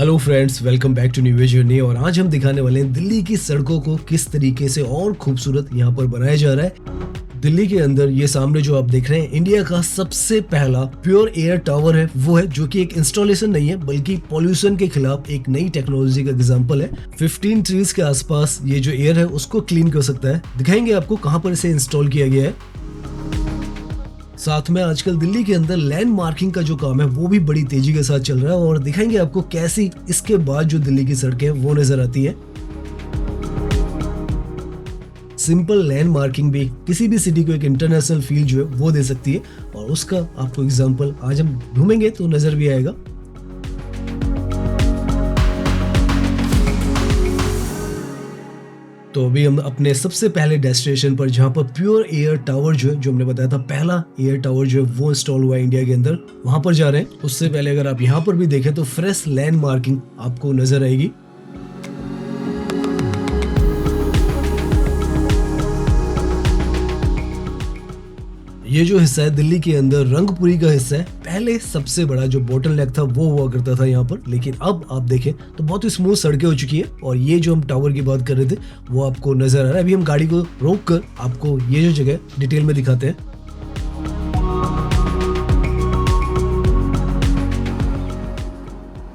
Hello friends, welcome back to new journey. और आज हम दिखाने वाले हैं दिल्ली की सड़कों को किस तरीके से और खूबसूरत यहाँ पर बनाया जा रहा है। दिल्ली के अंदर ये सामने जो आप देख रहे हैं, इंडिया का सबसे पहला प्योर एयर टावर है। वो है जो कि एक इंस्टॉलेशन नहीं है बल्कि पॉल्यूशन के खिलाफ एक नई टेक्नोलॉजी का एग्जांपल है। 15 ट्रीज के आसपास ये जो एयर है उसको क्लीन कर सकता है। दिखाएंगे आपको कहाँ पर इसे इंस्टॉल किया गया है। साथ में आजकल दिल्ली के अंदर लैंड मार्किंग का जो काम है वो भी बड़ी तेजी के साथ चल रहा है और दिखाएंगे आपको कैसी इसके बाद जो दिल्ली की सड़कें वो नजर आती है। सिंपल लैंड मार्किंग भी किसी भी सिटी को एक इंटरनेशनल फील जो है वो दे सकती है और उसका आपको एग्जांपल आज हम ढूंढेंगे तो नजर भी आएगा। तो अभी हम अपने सबसे पहले डेस्टिनेशन पर, जहां पर प्योर एयर टावर जो है, जो हमने बताया था पहला एयर टावर जो है वो इंस्टॉल हुआ है इंडिया के अंदर, वहां पर जा रहे हैं। उससे पहले अगर आप यहां पर भी देखें तो फ्रेश लैंड मार्किंग आपको नजर आएगी। ये जो हिस्सा है दिल्ली के अंदर रंगपुरी का हिस्सा है। पहले सबसे बड़ा जो बोटल नेक था वो हुआ करता था यहाँ पर, लेकिन अब आप देखें तो बहुत ही स्मूथ सड़कें हो चुकी है। और ये जो हम टावर की बात कर रहे थे वो आपको नजर आ रहा है। अभी हम गाड़ी को रोक कर आपको ये जो जगह डिटेल में दिखाते हैं।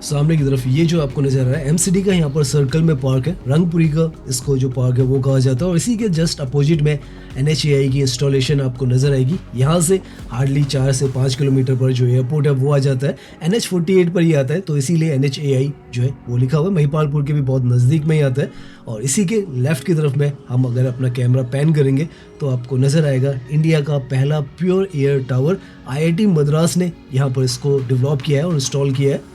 सामने की तरफ ये जो आपको नजर आ रहा है एमसीडी का यहाँ पर सर्कल में पार्क है। रंगपुरी का इसको जो पार्क है वो कहा जाता है और इसी के जस्ट अपोजिट में NHAI की इंस्टॉलेशन आपको नजर आएगी। यहाँ से हार्डली 4 से 5 किलोमीटर पर जो एयरपोर्ट है वो आ जाता है। NH48 पर ही आता है तो इसीलिए NHAI जो है वो लिखा हुआ है। महिपालपुर के भी बहुत नजदीक में ही आता है और इसी के लेफ्ट की तरफ में हम अगर अपना कैमरा पैन करेंगे तो आपको नजर आएगा इंडिया का पहला pure air tower. IIT Madras ने यहाँ पर इसको डेवलप किया है और इंस्टॉल किया है।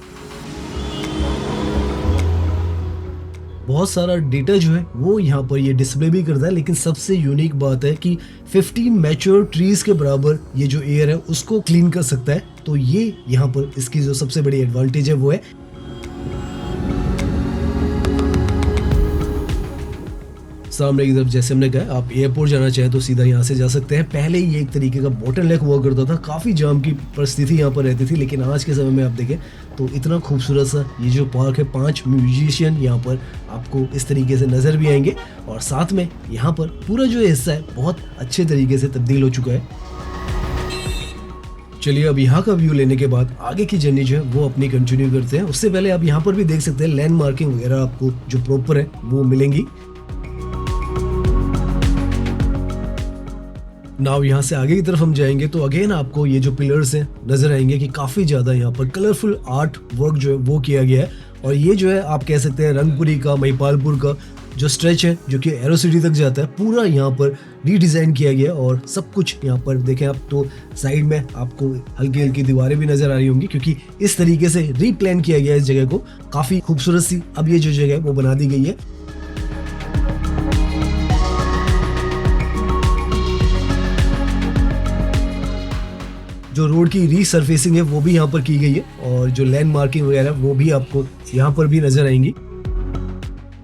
बहुत सारा डेटा जो है वो यहाँ पर ये डिस्प्ले भी करता है, लेकिन सबसे यूनिक बात है कि 15 मैच्योर ट्रीज के बराबर ये जो एयर है उसको क्लीन कर सकता है। तो ये यहाँ पर इसकी जो सबसे बड़ी एडवांटेज है वो है। सामने की तरफ जैसे हमने कहा आप एयरपोर्ट जाना चाहें तो सीधा यहाँ से जा सकते हैं। पहले ये एक तरीके का बोटल नेक हुआ करता था, काफ़ी जाम की परिस्थिति यहाँ पर रहती थी, लेकिन आज के समय में आप देखें तो इतना खूबसूरत सा ये जो पार्क है, 5 म्यूजिशियन यहाँ पर आपको इस तरीके से नज़र भी आएंगे और साथ में यहाँ पर पूरा जो हिस्सा है बहुत अच्छे तरीके से तब्दील हो चुका है। चलिए अब यहाँ का व्यू लेने के बाद आगे की जर्नी जो है वो अपनी कंटिन्यू करते हैं। उससे पहले आप यहाँ पर भी देख सकते हैं लैंड मार्किंग वगैरह आपको जो प्रॉपर है वो मिलेंगी। नाउ यहाँ से आगे की तरफ हम जाएंगे तो अगेन आपको ये जो पिलर्स हैं नजर आएंगे कि काफी ज्यादा यहाँ पर कलरफुल आर्ट वर्क जो है वो किया गया है। और ये जो है आप कह सकते हैं रंगपुरी का, महिपालपुर का जो स्ट्रेच है जो कि एरो सिटी तक जाता है, पूरा यहाँ पर रीडिजाइन किया गया और सब कुछ यहाँ पर देखें आप तो साइड में आपको हल्की हल्की दीवारें भी नजर आ रही होंगी क्योंकि इस तरीके से रीप्लान किया गया है इस जगह को। काफी खूबसूरत सी अब ये जो जगह है वो बना दी गई है। जो रोड की रीसरफेसिंग है वो भी यहाँ पर की गई है और जो लैंड मार्किंग वगैरह वो भी आपको यहाँ पर भी नजर आएंगी।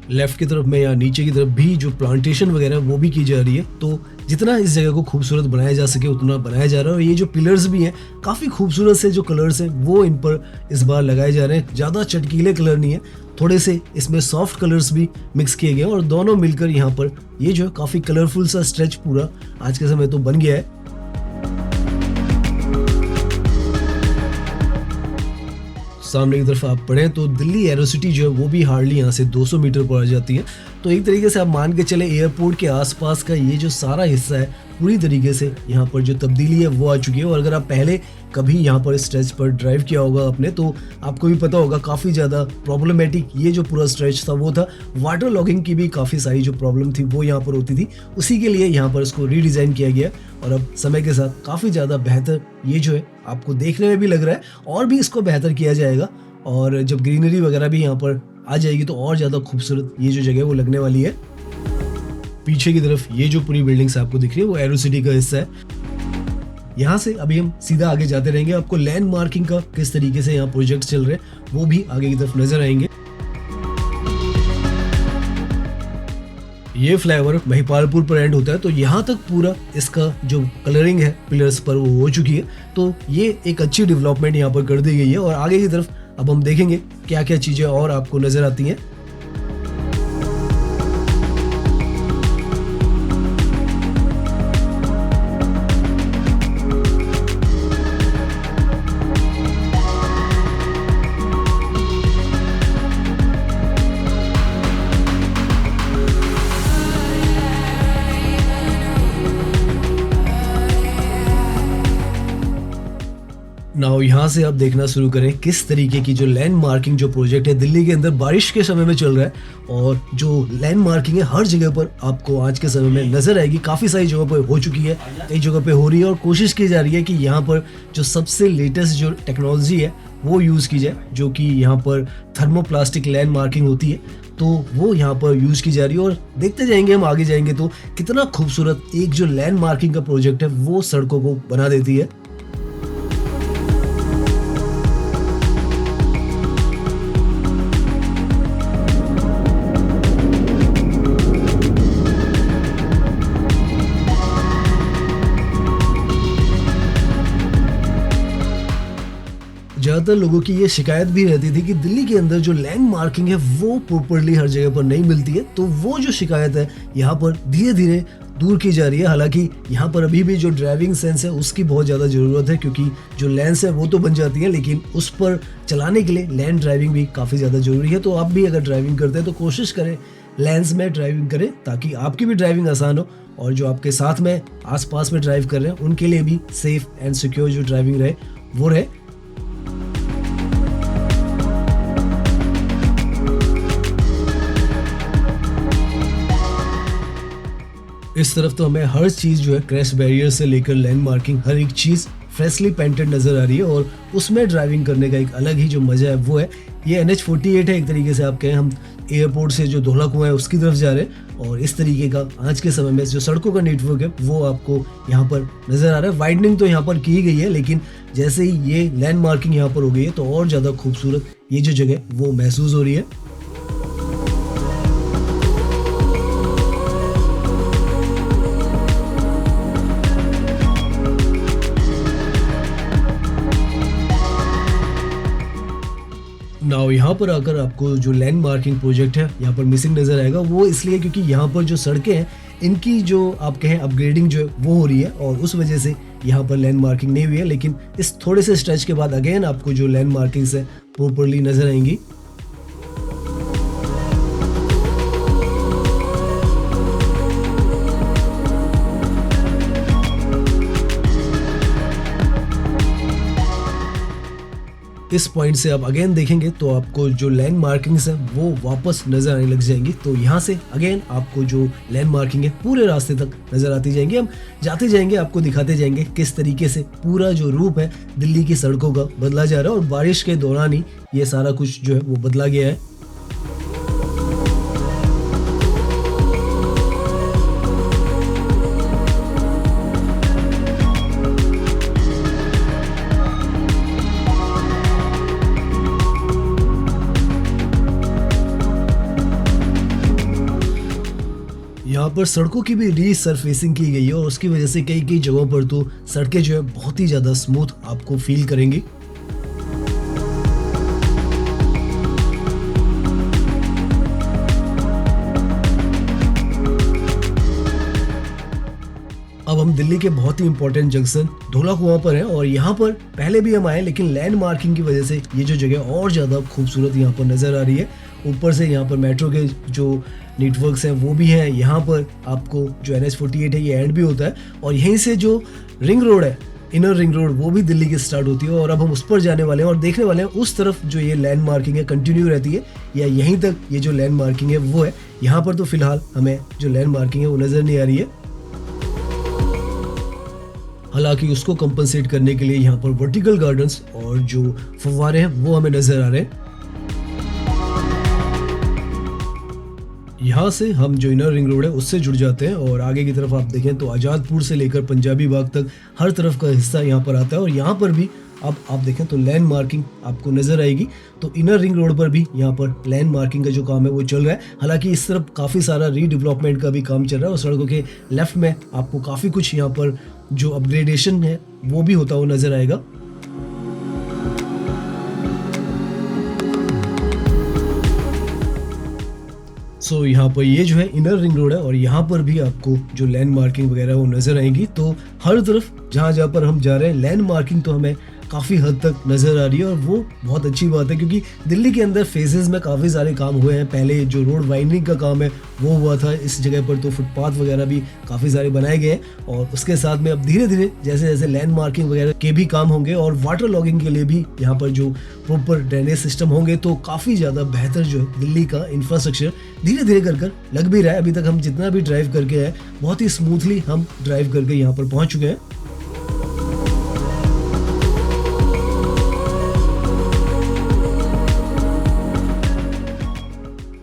लेफ्ट की तरफ में या नीचे की तरफ भी जो प्लांटेशन वगैरह वो भी की जा रही है। तो जितना इस जगह को खूबसूरत बनाया जा सके उतना बनाया जा रहा है। और ये जो पिलर्स भी हैं काफ़ी खूबसूरत से जो कलर्स हैं वो इन पर इस बार लगाए जा रहे हैं। ज़्यादा चटकीले कलर नहीं है, थोड़े से इसमें सॉफ्ट कलर्स भी मिक्स किए गए और दोनों मिलकर यहाँ पर ये जो काफ़ी कलरफुल सा स्ट्रेच पूरा आज के समय तो बन गया है। सामने की तरफ आप पढ़ें तो दिल्ली एरो सिटी जो है वो भी हार्डली यहाँ से 200 मीटर पर आ जाती है। तो एक तरीके से आप मान के चले एयरपोर्ट के आसपास का ये जो सारा हिस्सा है पूरी तरीके से यहाँ पर जो तब्दीली है वो आ चुकी है। और अगर आप पहले कभी यहाँ पर स्ट्रेच पर ड्राइव किया होगा आपने तो आपको भी पता होगा काफ़ी ज़्यादा प्रॉब्लमेटिक ये जो पूरा स्ट्रेच था वो था। वाटर लॉगिंग की भी काफ़ी सारी जो प्रॉब्लम थी वो यहाँ पर होती थी, उसी के लिए यहाँ पर इसको रीडिज़ाइन किया गया और अब समय के साथ काफ़ी ज़्यादा बेहतर ये जो है आपको देखने में भी लग रहा है और भी इसको बेहतर किया जाएगा। और जब ग्रीनरी वगैरह भी यहाँ पर आ जाएगी तो और ज़्यादा खूबसूरत ये जो जगह वो लगने वाली है। पीछे की तरफ ये जो पूरी बिल्डिंग्स आपको दिख रही है वो एरो सिटी का हिस्सा है। यहाँ से अभी हम सीधा आगे जाते रहेंगे। आपको लैंड मार्किंग का किस तरीके से यहाँ प्रोजेक्ट चल रहे हैं वो भी आगे की तरफ नजर आएंगे। ये फ्लाईओवर महिपालपुर पर एंड होता है तो यहाँ तक पूरा इसका जो कलरिंग है पिलर्स पर वो हो चुकी है। तो ये एक अच्छी डेवलपमेंट यहाँ पर कर दी गई है और आगे की तरफ अब हम देखेंगे क्या क्या चीज़ें और आपको नज़र आती हैं। नाउ यहाँ से आप देखना शुरू करें किस तरीके की जो लैंड मार्किंग जो प्रोजेक्ट है दिल्ली के अंदर बारिश के समय में चल रहा है, और जो लैंड मार्किंग है हर जगह पर आपको आज के समय में नज़र आएगी। काफ़ी सारी जगह पर हो चुकी है, कई जगह पे हो रही है, और कोशिश की जा रही है कि यहाँ पर जो सबसे लेटेस्ट जो टेक्नोलॉजी है वो यूज़ की जाए, जो कि यहाँ पर थर्मोप्लास्टिक लैंड मार्किंग होती है, तो वो यहाँ पर यूज़ की जा रही है। और देखते जाएंगे हम आगे जाएंगे तो कितना खूबसूरत एक जो लैंड मार्किंग का प्रोजेक्ट है वो सड़कों को बना देती है। ज़्यादातर लोगों की ये शिकायत भी रहती थी कि दिल्ली के अंदर जो लैंड मार्किंग है वो प्रॉपरली हर जगह पर नहीं मिलती है, तो वो जो शिकायत है यहाँ पर धीरे धीरे दूर की जा रही है। हालांकि यहाँ पर अभी भी जो ड्राइविंग सेंस है उसकी बहुत ज़्यादा ज़रूरत है, क्योंकि जो लेंस है वो तो बन जाती है, लेकिन उस पर चलाने के लिए लैंड ड्राइविंग भी काफ़ी ज़्यादा ज़रूरी है। तो आप भी अगर ड्राइविंग करते हैं तो कोशिश करें लेंस में ड्राइविंग करें, ताकि आपकी भी ड्राइविंग आसान हो और जो आपके साथ में आसपास में ड्राइव कर रहे हैं उनके लिए भी सेफ एंड सिक्योर जो ड्राइविंग रहे वो रहे। इस तरफ तो हमें हर चीज़ जो है क्रैश बैरियर से लेकर लैंड मार्किंग हर एक चीज़ फ्रेशली पेंटेड नज़र आ रही है, और उसमें ड्राइविंग करने का एक अलग ही जो मज़ा है वो है। ये NH48 है, एक तरीके से आप कहें हम एयरपोर्ट से जो धौला कुआं है उसकी तरफ जा रहे हैं, और इस तरीके का आज के समय में जो सड़कों का नेटवर्क है वो आपको यहाँ पर नज़र आ रहा है। वाइडनिंग तो यहाँ पर की गई है, लेकिन जैसे ही ये लैंड मार्किंग यहाँ पर हो गई है तो और ज़्यादा खूबसूरत ये जो जगह वो महसूस हो रही है। नाउ यहाँ पर आकर आपको जो लैंड मार्किंग प्रोजेक्ट है यहाँ पर मिसिंग नज़र आएगा, वो इसलिए क्योंकि यहाँ पर जो सड़कें हैं इनकी जो आप कहें अपग्रेडिंग जो है वो हो रही है, और उस वजह से यहाँ पर लैंड मार्किंग नहीं हुई है। लेकिन इस थोड़े से स्ट्रेच के बाद अगेन आपको जो लैंड मार्किंग्स है प्रॉपरली नज़र आएंगी। इस पॉइंट से आप अगेन देखेंगे तो आपको जो लैंड मार्किंग्स है वो वापस नजर आने लग जाएंगी। तो यहाँ से अगेन आपको जो लैंड मार्किंग है पूरे रास्ते तक नजर आती जाएंगी। हम जाते जाएंगे, आपको दिखाते जाएंगे किस तरीके से पूरा जो रूप है दिल्ली की सड़कों का बदला जा रहा है, और बारिश के दौरान ही ये सारा कुछ जो है वो बदला गया है। यहाँ पर सड़कों की भी रीसरफेसिंग की गई है, और उसकी वजह से कई कई जगहों पर तो सड़कें जो है बहुत ही ज़्यादा स्मूथ आपको फील करेंगी। अब हम दिल्ली के बहुत ही इंपॉर्टेंट जंक्शन धौला कुआं पर हैं, और यहाँ पर पहले भी हम आए, लेकिन लैंड मार्किंग की वजह से ये जो जगह और ज़्यादा खूबसूरत यहाँ पर नज़र आ रही है। ऊपर से यहाँ पर मेट्रो के जो नेटवर्क्स हैं वो भी हैं। यहाँ पर आपको जो NH48 है ये एंड भी होता है, और यहीं से जो रिंग रोड है, इनर रिंग रोड, वो भी दिल्ली की स्टार्ट होती है, और अब हम उस पर जाने वाले हैं और देखने वाले हैं उस तरफ जो ये लैंड मार्किंग है कंटिन्यू रहती है या यहीं तक ये जो लैंड मार्किंग है वो है। यहाँ पर तो फिलहाल हमें जो लैंड मार्किंग है वो नज़र नहीं आ रही है। हालांकि उसको कंपनसेट करने के लिए यहाँ पर वर्टिकल गार्डन्स और जो फव्वारे हैं वो हमें नजर आ रहे हैं। यहाँ से हम जो इनर रिंग रोड है उससे जुड़ जाते हैं, और आगे की तरफ आप देखें तो आज़ादपुर से लेकर पंजाबी बाग तक हर तरफ का हिस्सा यहाँ पर आता है, और यहाँ पर भी अब आप देखें तो लैंड मार्किंग आपको नज़र आएगी। तो इनर रिंग रोड पर भी यहाँ पर लैंड मार्किंग का जो काम है वो चल रहा है। हालांकि इस तरफ काफ़ी सारा रीडेवलपमेंट का भी काम चल रहा है, और सड़कों के लेफ्ट में आपको काफ़ी कुछ यहाँ पर जो अपग्रेडेशन है वो भी होता हुआ नज़र आएगा। सो यहाँ पर ये जो है इनर रिंग रोड है और यहाँ पर भी आपको जो लैंड मार्किंग वगैरह वो नज़र आएंगी। तो हर तरफ जहाँ जहाँ पर हम जा रहे हैं लैंड मार्किंग तो हमें काफ़ी हद तक नज़र आ रही है और वो बहुत अच्छी बात है, क्योंकि दिल्ली के अंदर फेजेस में काफ़ी सारे काम हुए हैं। पहले जो रोड वाइडनिंग का काम है वो हुआ था, इस जगह पर तो फुटपाथ वगैरह भी काफ़ी सारे बनाए गए हैं और उसके साथ में अब धीरे धीरे जैसे जैसे लैंड मार्किंग वगैरह के भी काम होंगे और वाटर लॉगिंग के लिए भी यहाँ पर जो प्रॉपर ड्रेनेज सिस्टम होंगे तो काफ़ी ज़्यादा बेहतर जो है दिल्ली का इंफ्रास्ट्रक्चर धीरे धीरे कर लग भी रहा है। अभी तक हम जितना भी ड्राइव करके आए बहुत ही स्मूथली हम ड्राइव करके यहाँ पर पहुँच चुके हैं।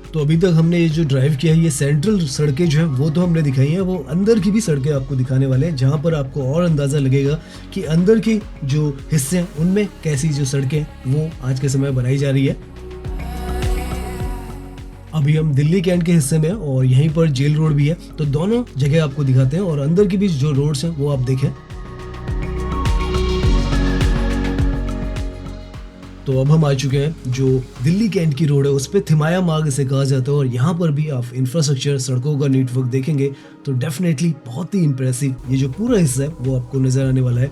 तो अभी तक हमने ये जो ड्राइव किया है ये सेंट्रल सड़कें जो है वो तो हमने दिखाई हैं, वो अंदर की भी सड़कें आपको दिखाने वाले हैं जहाँ पर आपको और अंदाज़ा लगेगा कि अंदर की जो हिस्से हैं उनमें कैसी जो सड़कें वो आज के समय बनाई जा रही है। अभी हम दिल्ली कैंट के हिस्से में हैं और यहीं पर जेल रोड भी है, तो दोनों जगह आपको दिखाते हैं और अंदर की भी जो रोड्स हैं वो आप देखें। तो अब हम आ चुके हैं जो दिल्ली कैंट की रोड है उस पर थिमाया मार्ग से कहा जाता है और यहाँ पर भी आप इंफ्रास्ट्रक्चर सड़कों का नेटवर्क देखेंगे तो डेफिनेटली बहुत ही इंप्रेसिव ये जो पूरा हिस्सा है वो आपको नजर आने वाला है।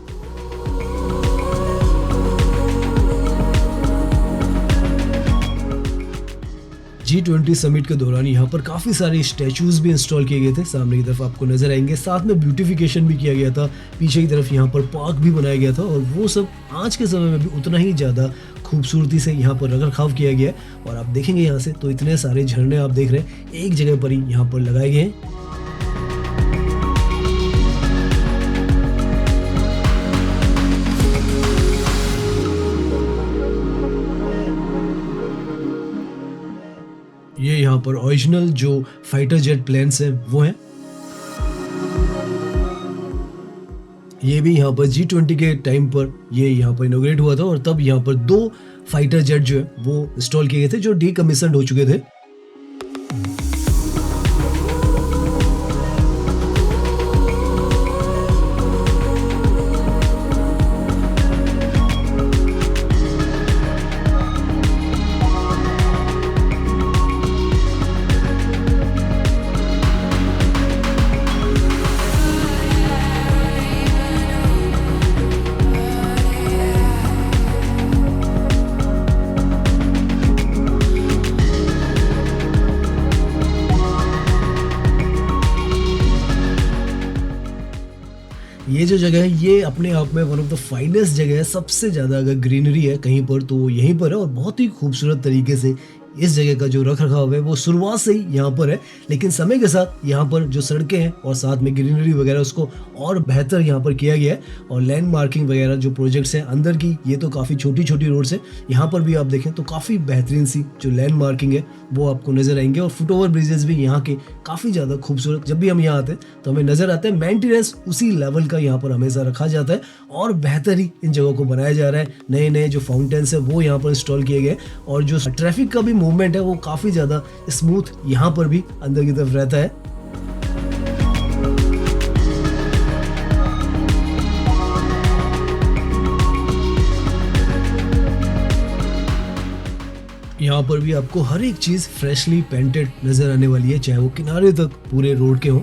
G20 समिट के दौरान यहाँ पर काफ़ी सारे स्टैचूज भी इंस्टॉल किए गए थे, सामने की तरफ आपको नजर आएंगे। साथ में ब्यूटिफिकेशन भी किया गया था, पीछे की तरफ यहाँ पर पार्क भी बनाया गया था और वो सब आज के समय में भी उतना ही ज़्यादा खूबसूरती से यहाँ पर रखरखाव किया गया है। और आप देखेंगे यहाँ से तो इतने सारे झरने आप देख रहे हैं एक जगह पर ही यहाँ पर लगाए गए हैं। ये यहाँ पर ओरिजिनल जो फाइटर जेट प्लेन्स हैं वो हैं। ये भी यहाँ पर G20 के टाइम पर ये यहाँ पर इनॉग्रेट हुआ था और तब यहाँ पर 2 फाइटर जेट जो है वो इंस्टॉल किए गए थे जो डीकमीशन्ड हो चुके थे। ये जो जगह है ये अपने आप में वन ऑफ द फाइनेस्ट जगह है, सबसे ज़्यादा अगर ग्रीनरी है कहीं पर तो यहीं पर है और बहुत ही खूबसूरत तरीके से इस जगह का जो रख रखाव है वो शुरुआत से ही यहाँ पर है, लेकिन समय के साथ यहाँ पर जो सड़कें हैं और साथ में ग्रीनरी वगैरह उसको और बेहतर यहाँ पर किया गया है। और लैंड मार्किंग वगैरह जो प्रोजेक्ट्स हैं अंदर की ये तो काफ़ी छोटी छोटी रोड्स हैं, यहाँ पर भी आप देखें तो काफ़ी बेहतरीन सी जो लैंड मार्किंग है वो आपको नज़र आएंगे। और फुट ओवर ब्रिजेस भी यहाँ के काफ़ी ज़्यादा खूबसूरत, जब भी हम यहाँ आते हैं तो हमें नज़र आता है मेंटेनेंस उसी लेवल का यहाँ पर हमेशा रखा जाता है और बेहतर ही इन जगहों को बनाया जा रहा है। नए नए जो फाउंटेन्स है वो यहाँ पर इंस्टॉल किए गए और जो ट्रैफिक का भी मूवमेंट है वो काफ़ी ज़्यादा स्मूथ यहाँ पर भी अंदर की तरफ रहता है। यहाँ पर भी आपको हर एक चीज़ फ्रेशली पेंटेड नज़र आने वाली है, चाहे वो किनारे तक पूरे रोड के हों।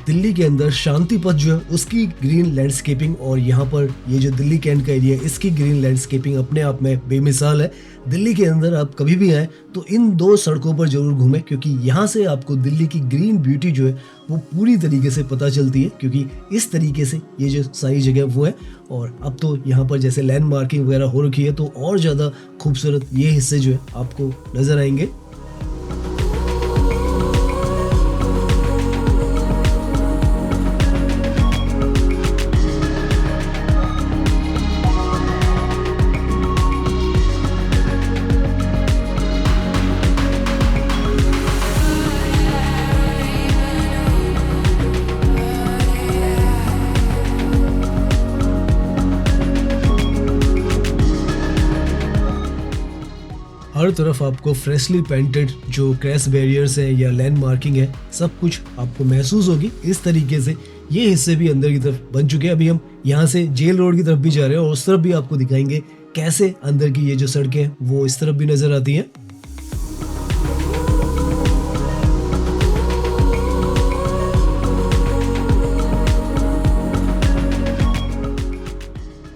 दिल्ली के अंदर शांति पथ जो है उसकी ग्रीन लैंडस्केपिंग और यहाँ पर ये जो दिल्ली कैंट का एरिया है इसकी ग्रीन लैंडस्केपिंग अपने आप में बेमिसाल है। दिल्ली के अंदर आप कभी भी आए तो इन 2 सड़कों पर जरूर घूमें, क्योंकि यहाँ से आपको दिल्ली की ग्रीन ब्यूटी जो है वो पूरी तरीके से पता चलती है, क्योंकि इस तरीके से ये जो सारी जगह वो है। और अब तो यहाँ पर जैसे लैंड मार्किंग वगैरह हो रखी है तो और ज़्यादा खूबसूरत ये हिस्से जो है आपको नज़र आएंगे। हर तरफ आपको फ्रेशली पेंटेड जो क्रैश बैरियर्स है या लैंड मार्किंग है सब कुछ आपको महसूस होगी। इस तरीके से ये हिस्से भी अंदर की तरफ बन चुके हैं। अभी हम यहाँ से जेल रोड की तरफ भी जा रहे हैं और उस तरफ भी आपको दिखाएंगे कैसे अंदर की ये जो सड़कें हैं वो इस तरफ भी नजर आती हैं।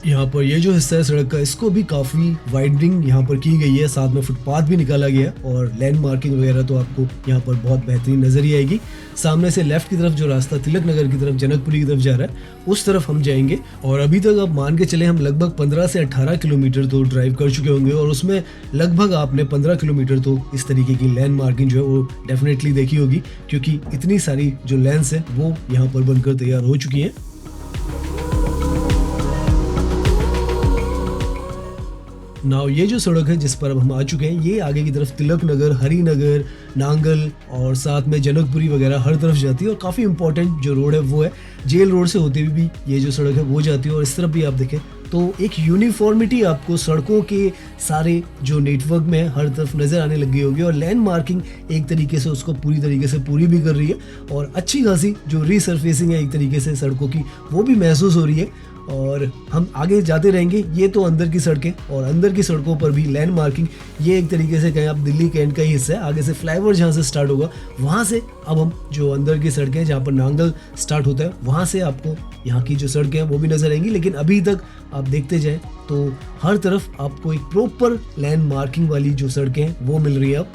यहाँ पर ये जो हिस्सा है सड़क का, इसको भी काफ़ी वाइडनिंग यहाँ पर की गई है, साथ में फुटपाथ भी निकाला गया है और लैंड मार्किंग वगैरह तो आपको यहाँ पर बहुत बेहतरीन नजर ही आएगी। सामने से लेफ्ट की तरफ जो रास्ता तिलक नगर की तरफ, जनकपुरी की तरफ जा रहा है, उस तरफ हम जाएंगे। और अभी तक आप मान के चले हम लगभग 15 से 18 किलोमीटर तो ड्राइव कर चुके होंगे और उसमें लगभग आपने 15 किलोमीटर तो इस तरीके की लैंड मार्किंग जो है वो डेफिनेटली देखी होगी, क्योंकि इतनी सारी जो लेंस है वो यहाँ पर बनकर तैयार हो चुकी हैं। नाउ ये जो सड़क है जिस पर अब हम आ चुके हैं, ये आगे की तरफ तिलक नगर, हरिनगर, नांगल और साथ में जनकपुरी वगैरह हर तरफ जाती है। और काफ़ी इंपॉर्टेंट जो रोड है वो है जेल रोड से होते हुए भी ये जो सड़क है वो जाती है। और इस तरफ भी आप देखें तो एक यूनिफॉर्मिटी आपको सड़कों के सारे जो नेटवर्क में हर तरफ नज़र आने लग गई होगी और लैंड मार्किंग एक तरीके से उसको पूरी तरीके से पूरी भी कर रही है और अच्छी खासी जो रीसर्फेसिंग है एक तरीके से सड़कों की वो भी महसूस हो रही है। और हम आगे जाते रहेंगे। ये तो अंदर की सड़कें और अंदर की सड़कों पर भी लैंड मार्किंग, ये एक तरीके से कहें आप दिल्ली कैंट का ही हिस्सा है। आगे से फ्लाईओवर जहाँ से स्टार्ट होगा वहाँ से अब हम जो अंदर की सड़कें जहाँ पर नांगल स्टार्ट होता है वहाँ से आपको यहाँ की जो सड़कें हैं वो भी नजर आएंगी। लेकिन अभी तक आप देखते जाएं तो हर तरफ आपको एक प्रॉपर लैंड मार्किंग वाली जो सड़कें हैं वो मिल रही है अब।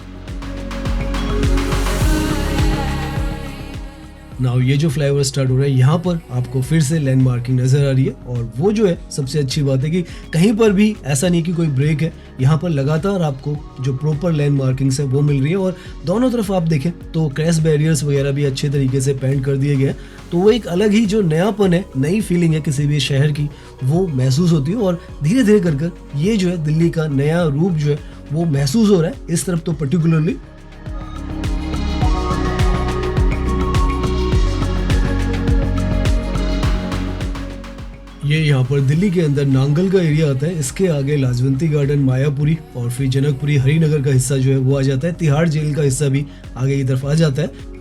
नाउ ये जो फ्लाईओवर स्टार्ट हो रहा है यहाँ पर आपको फिर से लैंड मार्किंग नजर आ रही है और वो जो है सबसे अच्छी बात है कि कहीं पर भी ऐसा नहीं कि कोई ब्रेक है, यहाँ पर लगातार आपको जो प्रॉपर लैंड मार्किंग्स है वो मिल रही है। और दोनों तरफ आप देखें तो क्रैश बैरियर्स वगैरह भी अच्छे तरीके से पेंट कर दिए गए हैं, तो वो एक अलग ही जो नयापन है, नई फीलिंग है किसी भी शहर की वो महसूस होती है। और धीरे धीरे कर ये जो है दिल्ली का नया रूप जो है वो महसूस हो रहा है इस तरफ तो पर्टिकुलरली। ये यहाँ पर दिल्ली के अंदर नांगल का एरिया आता है, इसके आगे लाजवंती गार्डन, मायापुरी और फिर जनकपुरी, हरिनगर का हिस्सा जो है वो आ जाता है। तिहाड़ जेल का हिस्सा भी आगे की तरफ आ जाता है।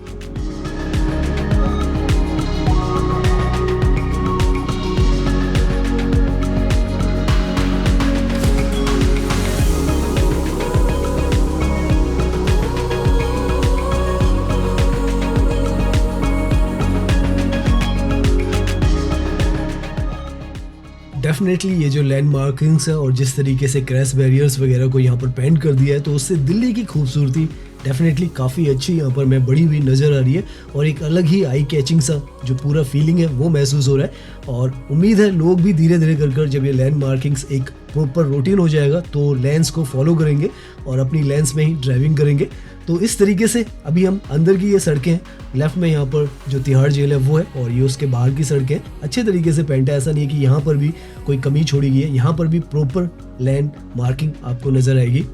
डेफिनेटली ये जो लैंड मार्किंग्स है और जिस तरीके से क्रैश बैरियर्स वगैरह को यहाँ पर पेंट कर दिया है तो उससे दिल्ली की खूबसूरती डेफिनेटली काफ़ी अच्छी यहाँ पर मैं बड़ी हुई नज़र आ रही है और एक अलग ही आई कैचिंग सा जो पूरा फीलिंग है वो महसूस हो रहा है। और उम्मीद है लोग भी धीरे धीरे कर जब ये लैंड मार्किंग्स एक प्रॉपर रूटीन हो जाएगा तो लेंस को फॉलो करेंगे और अपनी लेंस में ही ड्राइविंग करेंगे। तो इस तरीके से अभी हम अंदर की ये सड़कें हैं, लेफ्ट में यहाँ पर जो तिहाड़ जेल है वो है और ये उसके बाहर की सड़कें अच्छे तरीके से पेंट है। ऐसा नहीं है कि यहाँ पर भी कोई कमी छोड़ी गई है, यहाँ पर भी प्रॉपर लैंड मार्किंग आपको नजर आएगी।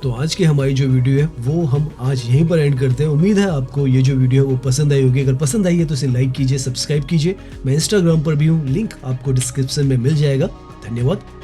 तो आज की हमारी जो वीडियो है वो हम आज यहीं पर एंड करते हैं। उम्मीद है आपको ये जो वीडियो है वो पसंद आई होगी। अगर पसंद आई है तो इसे लाइक कीजिए, सब्सक्राइब कीजिए। मैं इंस्टाग्राम पर भी हूँ, लिंक आपको डिस्क्रिप्शन में मिल जाएगा। धन्यवाद।